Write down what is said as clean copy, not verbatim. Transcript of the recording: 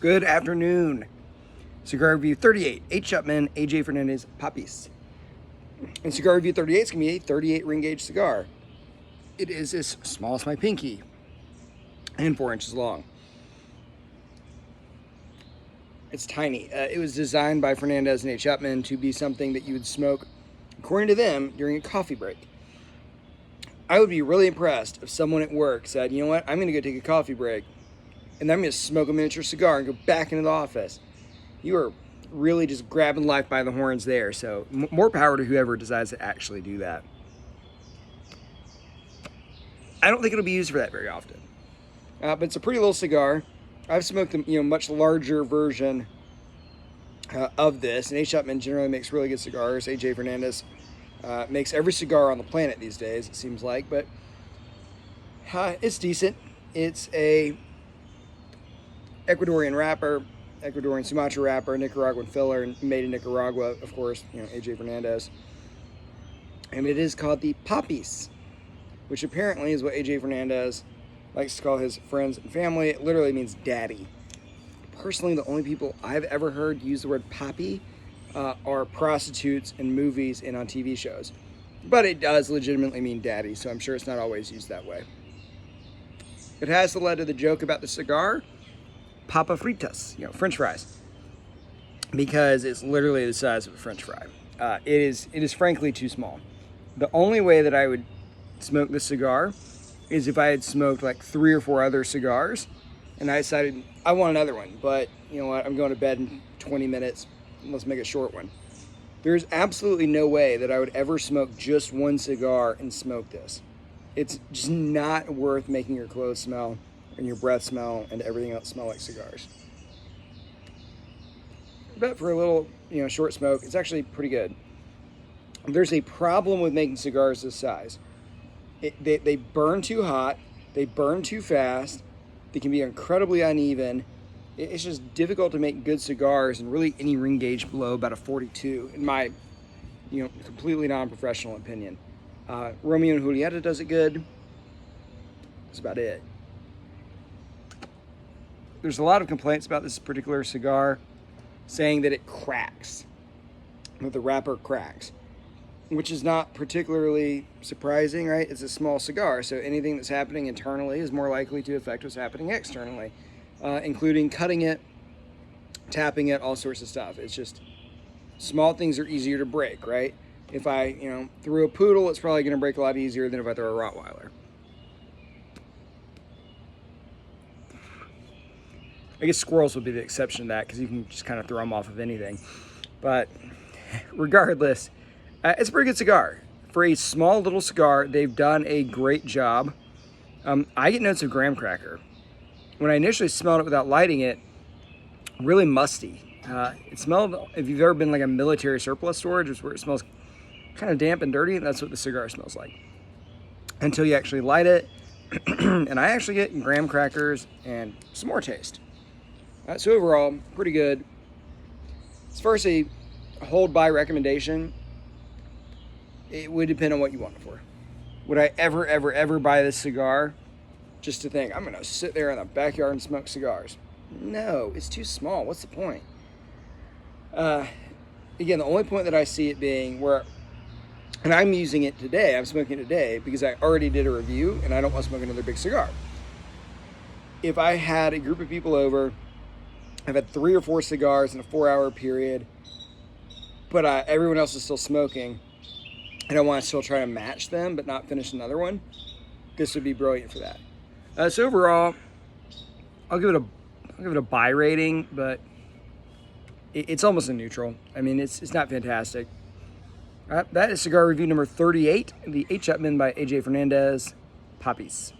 Good afternoon. Cigar Review 38, H. Upmann, AJ Fernandez, Papis. And Cigar Review 38 is going to be a 38 ring gauge cigar. It is as small as my pinky and 4 inches long. It's tiny. It was designed by Fernandez and H. Upmann to be something that you would smoke, according to them, during a coffee break. I would be really impressed if someone at work said, you know what, I'm going to go take a coffee break, and then I'm going to smoke a miniature cigar and go back into the office. You are really just grabbing life by the horns there. So more power to whoever decides to actually do that. I don't think it'll be used for that very often. But it's a pretty little cigar. I've smoked a much larger version of this. And H. Upmann generally makes really good cigars. AJ Fernandez makes every cigar on the planet these days, it seems like. But it's decent. It's a Ecuadorian wrapper, Ecuadorian Sumatra wrapper, Nicaraguan filler, and made in Nicaragua, of course, AJ Fernandez. And it is called the Papis, which apparently is what AJ Fernandez likes to call his friends and family. It literally means daddy. Personally, the only people I've ever heard use the word papi are prostitutes in movies and on TV shows. But it does legitimately mean daddy, so I'm sure it's not always used that way. It has led to the joke about the cigar, papa fritas, French fries, because it's literally the size of a French fry. It is frankly too small. The only way that I would smoke this cigar is if I had smoked like 3 or 4 other cigars and I decided I want another one, but you know what, I'm going to bed in 20 minutes, let's make a short one. There's absolutely no way that I would ever smoke just one cigar and smoke this. It's just not worth making your clothes smell and your breath smell and everything else smell like cigars. But for a little, short smoke, it's actually pretty good. There's a problem with making cigars this size. They burn too hot, they burn too fast, they can be incredibly uneven. It's just difficult to make good cigars and really any ring gauge below about a 42, in my, completely non-professional opinion. Romeo and Julieta does it good. That's about it. There's a lot of complaints about this particular cigar, saying that it cracks, that the wrapper cracks, which is not particularly surprising, right? It's a small cigar, so anything that's happening internally is more likely to affect what's happening externally, including cutting it, tapping it, all sorts of stuff. It's just, small things are easier to break, right? If I, threw a poodle, it's probably going to break a lot easier than if I throw a Rottweiler. I guess squirrels would be the exception to that because you can just kind of throw them off of anything. But regardless, it's a pretty good cigar. For a small little cigar, they've done a great job. I get notes of graham cracker. When I initially smelled it without lighting it, really musty. It smelled, if you've ever been like a military surplus storage, it's where it smells kind of damp and dirty, and that's what the cigar smells like. Until you actually light it, and I actually get graham crackers and some more taste. So overall, pretty good. As far as a hold by recommendation, it would depend on what you want it for. Would I ever buy this cigar just to think, I'm going to sit there in the backyard and smoke cigars? No, it's too small. What's the point? Again, the only point that I see it being where, and I'm using it today, I'm smoking it today because I already did a review and I don't want to smoke another big cigar. If I had a group of people over, I've had 3 or 4 cigars in a 4-hour period, but everyone else is still smoking, and I want to still try to match them but not finish another one, this would be brilliant for that. So overall, I'll give it a buy rating, but it's almost a neutral. I mean, it's not fantastic. That is cigar review number 38, the H. Upmann by AJ Fernandez, Papis.